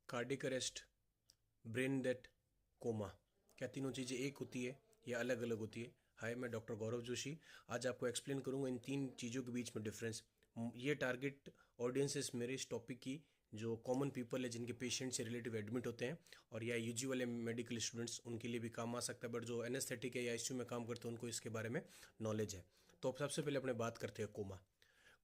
Cardiac arrest, brain death, coma, क्या तीनों चीज़ें एक होती है या अलग अलग होती है? हाय, मैं डॉक्टर गौरव जोशी। आज आपको एक्सप्लेन करूंगा इन तीन चीज़ों के बीच में डिफरेंस। ये टारगेट ऑडियंसेस मेरे इस टॉपिक की जो कॉमन पीपल है, जिनके पेशेंट से रिलेटिव एडमिट होते हैं, और या यूजी वाले मेडिकल स्टूडेंट्स, उनके लिए भी काम आ सकता है। बट जो एनेस्थेटिक है या आईसीयू में काम करते हैं, उनको इसके बारे में नॉलेज है। तो अब सबसे पहले अपने बात करते हैं कोमा।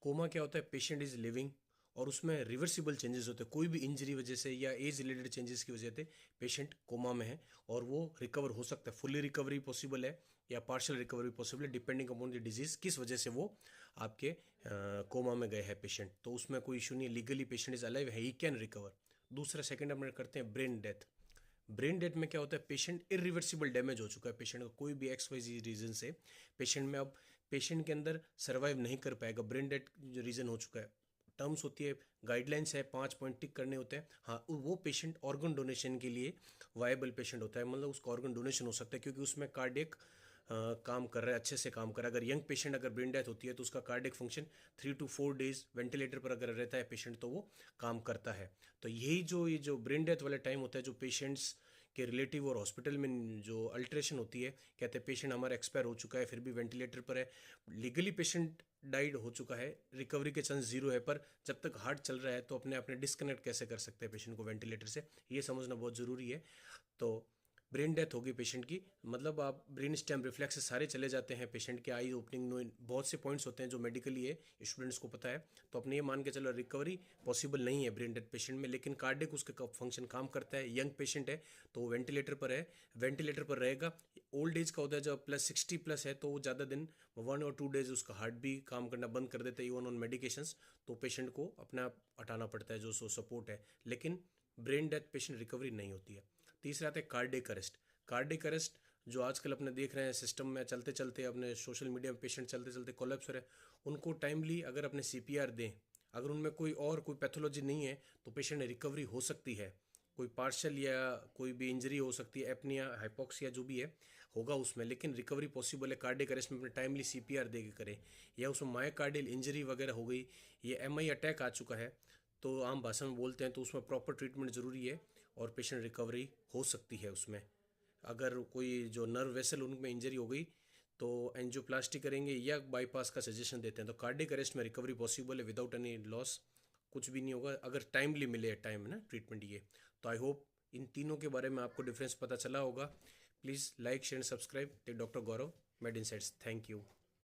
कोमा क्या होता है? पेशेंट इज लिविंग और उसमें रिवर्सिबल चेंजेस होते हैं। कोई भी इंजरी वजह से या एज रिलेटेड चेंजेस की वजह से पेशेंट कोमा में है और वो रिकवर हो सकता है। फुल्ली रिकवरी पॉसिबल है या पार्शियल रिकवरी पॉसिबल है, डिपेंडिंग अपॉन द डिजीज, किस वजह से वो आपके कोमा में गए हैं पेशेंट। तो उसमें कोई इशू नहीं है, लीगली पेशेंट इज अलाइव है, ही कैन रिकवर। दूसरा सेकंड हम करते हैं ब्रेन डेथ। ब्रेन डेथ में क्या होता है? पेशेंट इरिवर्सिबल डैमेज हो चुका है, पेशेंट का कोई भी एक्स वाई जी रीजन से पेशेंट में अब पेशेंट के अंदर सर्वाइव नहीं कर पाएगा। ब्रेन डेथ जो रीजन हो चुका है, टर्म्स होती है, गाइडलाइंस है, 5 पॉइंट टिक करने होते हैं। हाँ, वो पेशेंट ऑर्गन डोनेशन के लिए वायबल पेशेंट होता है, मतलब उसका ऑर्गन डोनेशन हो सकता है, क्योंकि उसमें कार्डियक काम कर रहा है, अच्छे से काम कर रहा है। अगर यंग पेशेंट अगर ब्रेन डेथ होती है तो उसका cardiac function 3 to 4 days ventilator पर अगर रहता है पेशेंट तो वो काम करता है। तो ये जो ब्रेन डेथ वाला टाइम होता है, जो पेशेंट्स के रिलेटिव और हॉस्पिटल में जो अल्ट्रेशन होती है, कहते हैं पेशेंट हमारा एक्सपायर हो चुका है फिर भी वेंटिलेटर पर है, लीगली पेशेंट डाइड हो चुका है, रिकवरी के चांस जीरो है, पर जब तक हार्ट चल रहा है तो अपने डिस्कनेक्ट कैसे कर सकते हैं पेशेंट को वेंटिलेटर से, ये समझना बहुत ज़रूरी है। तो ब्रेन डेथ होगी पेशेंट की, मतलब आप ब्रेन स्टेम रिफ्लेक्स सारे चले जाते हैं पेशेंट के, आई ओपनिंग, नो, बहुत से पॉइंट्स होते हैं जो मेडिकली है, स्टूडेंट्स को पता है। तो अपने ये मान के चलो रिकवरी पॉसिबल नहीं है ब्रेन डेथ पेशेंट में, लेकिन कार्डियक उसका फंक्शन काम करता है। यंग पेशेंट है तो वो वेंटिलेटर पर है, वेंटिलेटर पर रहेगा। ओल्ड एज का होता है जब +60+ है तो वो ज़्यादा दिन 1 or 2 डेज उसका हार्ट भी काम करना बंद कर देता है, इवन ऑन मेडिकेशंस। तो पेशेंट को अपना हटाना पड़ता है जो सपोर्ट है, लेकिन ब्रेन डेथ पेशेंट रिकवरी नहीं होती है। तीसरा आता है कार्डियक अरेस्ट। कार्डियक अरेस्ट जो आजकल अपने देख रहे हैं सिस्टम में, चलते चलते अपने सोशल मीडिया में पेशेंट चलते चलते कोलैप्स हो रहे हैं, उनको टाइमली अगर अपने सीपीआर दें, अगर उनमें कोई पैथोलॉजी नहीं है तो पेशेंट रिकवरी हो सकती है। कोई पार्शल या कोई भी इंजरी हो सकती है, एपनिया, हाइपोक्सिया जो भी है होगा उसमें, लेकिन रिकवरी पॉसिबल है कार्डियक अरेस्ट में अपने टाइमली सीपीआर दे के करें। या उसमें मायोकार्डियल इंजरी वगैरह हो गई, ये एमआई अटैक आ चुका है तो आम भाषा में बोलते हैं, तो उसमें प्रॉपर ट्रीटमेंट ज़रूरी है और पेशेंट रिकवरी हो सकती है उसमें। अगर कोई जो नर्व वेसल उनमें इंजरी हो गई तो एंजियोप्लास्टी करेंगे या बाईपास का सजेशन देते हैं। तो कार्डियक अरेस्ट में रिकवरी पॉसिबल है विदाउट एनी लॉस, कुछ भी नहीं होगा अगर टाइमली मिले, टाइम है ना ट्रीटमेंट ये। तो आई होप इन तीनों के बारे में आपको डिफरेंस पता चला होगा। Please like share subscribe. Doctor Gaurav, made insights. Thank you.